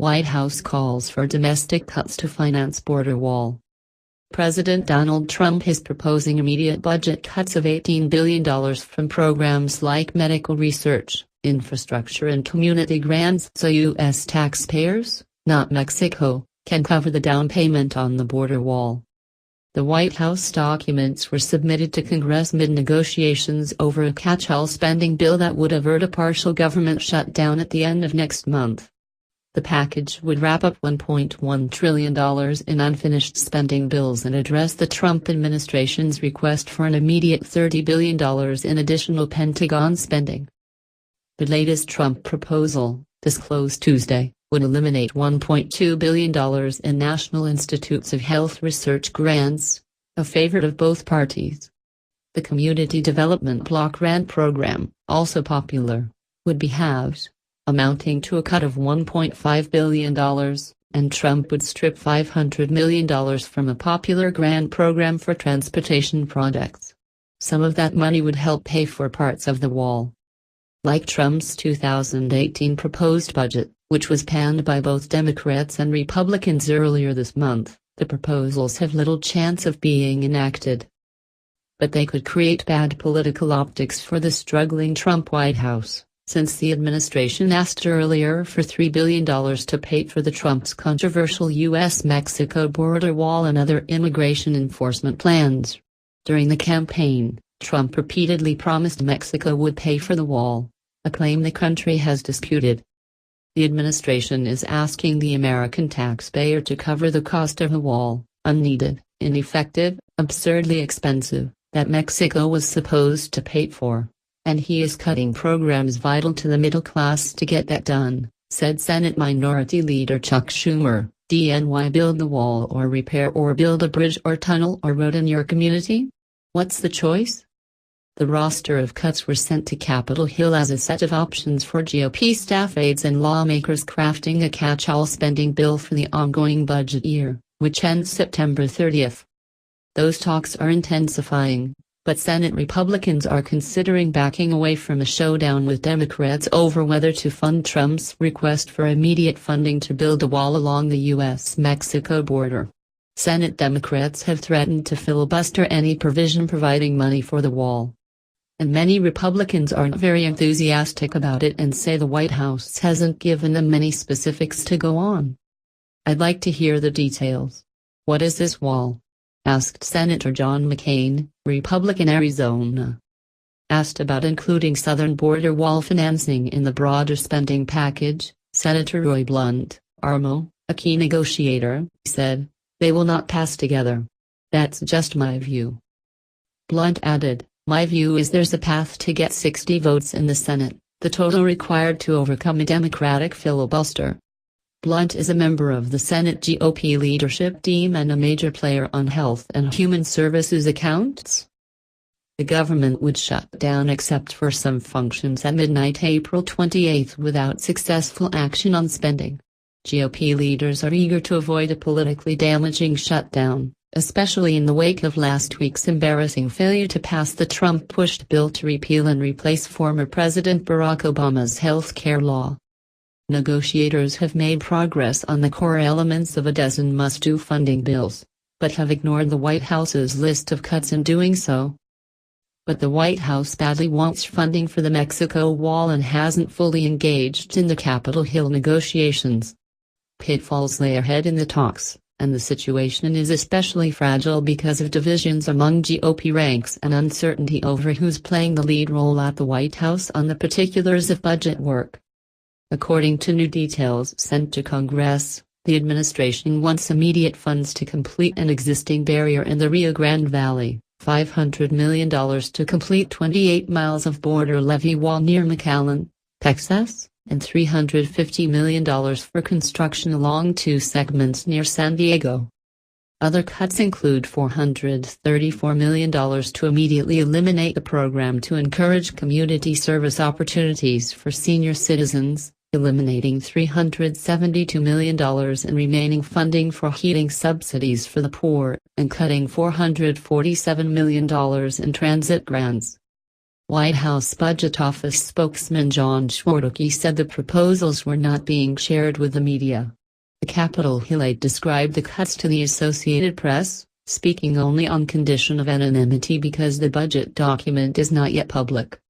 White House calls for domestic cuts to finance border wall. President Donald Trump is proposing immediate budget cuts of $18 billion from programs like medical research, infrastructure and community grants so U.S. taxpayers, not Mexico, can cover the down payment on the border wall. The White House documents were submitted to Congress mid-negotiations over a catch-all spending bill that would avert a partial government shutdown at the end of next month. The package would wrap up $1.1 trillion in unfinished spending bills and address the Trump administration's request for an immediate $30 billion in additional Pentagon spending. The latest Trump proposal, disclosed Tuesday, would eliminate $1.2 billion in National Institutes of Health research grants, a favorite of both parties. The Community Development Block Grant Program, also popular, would be halved, amounting to a cut of $1.5 billion, and Trump would strip $500 million from a popular grant program for transportation projects. Some of that money would help pay for parts of the wall. Like Trump's 2018 proposed budget, which was panned by both Democrats and Republicans earlier this month, the proposals have little chance of being enacted. But they could create bad political optics for the struggling Trump White House, since the administration asked earlier for $3 billion to pay for the Trump's controversial U.S.-Mexico border wall and other immigration enforcement plans. During the campaign, Trump repeatedly promised Mexico would pay for the wall, a claim the country has disputed. The administration is asking the American taxpayer to cover the cost of a wall, unneeded, ineffective, absurdly expensive, that Mexico was supposed to pay for. And he is cutting programs vital to the middle class to get that done, said Senate Minority Leader Chuck Schumer. DNY build the wall or repair or build a bridge or tunnel or road in your community? What's the choice? The roster of cuts were sent to Capitol Hill as a set of options for GOP staff aides and lawmakers crafting a catch-all spending bill for the ongoing budget year, which ends September 30th. Those talks are intensifying, but Senate Republicans are considering backing away from a showdown with Democrats over whether to fund Trump's request for immediate funding to build a wall along the U.S.-Mexico border. Senate Democrats have threatened to filibuster any provision providing money for the wall. And many Republicans aren't very enthusiastic about it and say the White House hasn't given them many specifics to go on. I'd like to hear the details. What is this wall? Asked Senator John McCain, Republican Arizona. Asked about including southern border wall financing in the broader spending package, Senator Roy Blunt, ARMO, a key negotiator, said, "They will not pass together. That's just my view." Blunt added, "My view is there's a path to get 60 votes in the Senate, the total required to overcome a Democratic filibuster." Blunt is a member of the Senate GOP leadership team and a major player on Health and Human Services accounts. The government would shut down except for some functions at midnight April 28 without successful action on spending. GOP leaders are eager to avoid a politically damaging shutdown, especially in the wake of last week's embarrassing failure to pass the Trump-pushed bill to repeal and replace former President Barack Obama's health care law. Negotiators have made progress on the core elements of a dozen must-do funding bills, but have ignored the White House's list of cuts in doing so. But the White House badly wants funding for the Mexico wall and hasn't fully engaged in the Capitol Hill negotiations. Pitfalls lay ahead in the talks, and the situation is especially fragile because of divisions among GOP ranks and uncertainty over who's playing the lead role at the White House on the particulars of budget work. According to new details sent to Congress, the administration wants immediate funds to complete an existing barrier in the Rio Grande Valley, $500 million to complete 28 miles of border levee wall near McAllen, Texas, and $350 million for construction along 2 segments near San Diego. Other cuts include $434 million to immediately eliminate the program to encourage community service opportunities for senior citizens, eliminating $372 million in remaining funding for heating subsidies for the poor, and cutting $447 million in transit grants. White House Budget Office spokesman John Schwartz said the proposals were not being shared with the media. The Capitol Hill described the cuts to the Associated Press, speaking only on condition of anonymity because the budget document is not yet public.